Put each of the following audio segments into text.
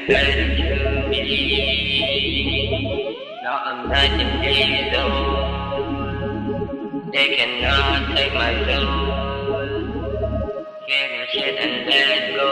Now I'm not in days they cannot take my soul. Get your shit and let go.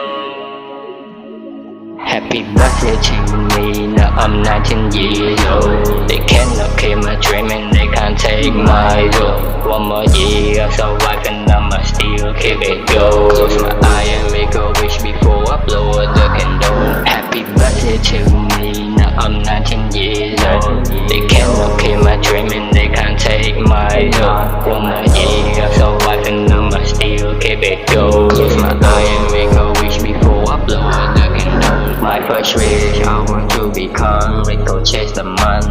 Happy birthday to me, now I'm 19 years old. They cannot kill my dream and they can't take my soul. One more year of survive and I'ma still keep it go. Close my eye and make a wish before I blow out the candle. Happy birthday to me, now I'm 19 years old. They cannot kill my dream and they can't take my soul. One more year of survive and I'ma still keep it go. Close my eye and make a wish before I blow out the candle. My first wish, I want to become rich, go chase the money.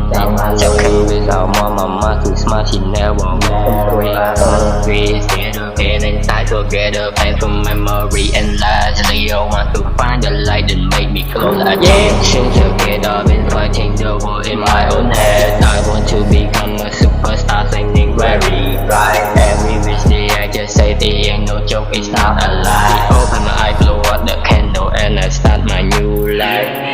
Tell him without mama too smart, she never won't quit. We stay together inside together, painful memory and largely I want to find the light and make me close again. Since together, been fighting the war in my own head. I want to become a superstar, singing very bright. Every wish day I just say the ain't no joke, it's not a lie. Open my eye, blow out the candle and I start my new life.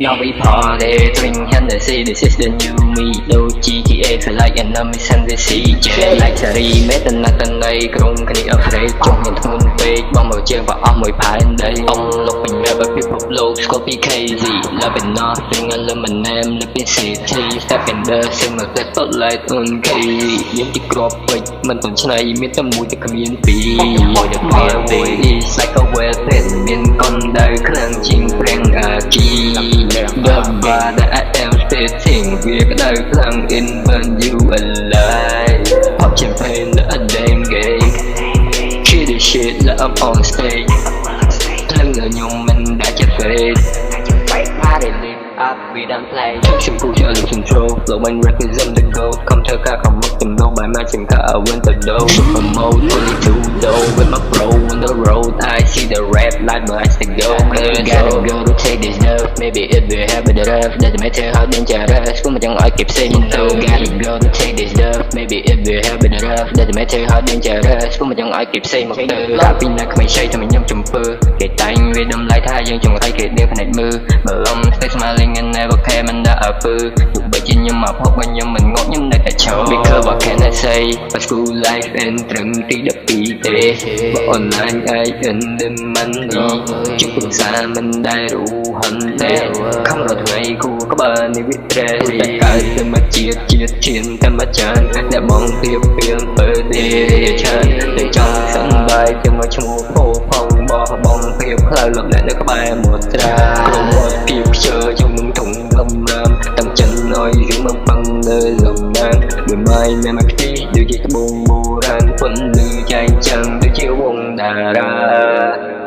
Now we party, drink Hennessy, this is the new me. Đôi GTA feel like an amazing fantasy. Chơi like series, mấy tên là tên đây cùng cái ở đây trong những thôn về bóng màu chơi và ông mười phái đây. Ông looking never people low, scope crazy. Loving nothing, eliminate living city. Step in the same as the spotlight on crazy. Những chiếc crop wig, mình tuần trên này miễn tâm mùi từ community. The party is like a weapon, miễn con đời khả năng chiến brand key. The bar that I am sitting, việc đời khẳng in when you alive. Pop champagne là a damn gay. Treat the shit là up on stage. Lần người nhung mình đã chết về. Party live up, we don't play. Some cool cho lose control, flow and represent the goal. Không theo ca không mất tình đâu, bài mai chẳng ca ở quên tờ đâu. Super mode, 22 though, with my bro on the road. I see the red light but I still go. Gotta go to take this love, maybe it will happen to love. Doesn't matter how dangerous, cũng mà chẳng ai kịp xem đâu. Gotta go to take this love, maybe it will happen to love. Doesn't matter how dangerous, cũng mà chẳng ai kịp xem một từ. Rapping like mình say cho mình nhâm trùng pơ. Kể tay về đâm lại tha dân trùng thay kể đeo phần này mưa. Bờ ông stay smiling and never care mình đã ở pư. Dù bởi chỉ nhưng mà phốt bao nhiêu mình ngót nhưng nơi tại chỗ. Because what can I say, but school life and trừng tí đập kỳ tệ. Và online ai in đêm anh đi. Chút cùng xa mình đã rủ hẳn tệ. Không là thuê khu có bà này biết ra. Tất cả tên mà chiết thiên tên mà chân. Đã bóng tiếp phiên ở đây chân. Để trong sân bay chân mà trong phố phòng bỏ bóng phiếp. Lại lập lại để các bạn một ra. Không một phiếp chờ trong nung thùng lâm ram. Tầm chân nói riêng bằng băng nơi dòng ngang. Đôi mai mẹ mặc tí đưa dây buồn bù ran. Phân lưu chai chăng đưa chiếu bông đà ra.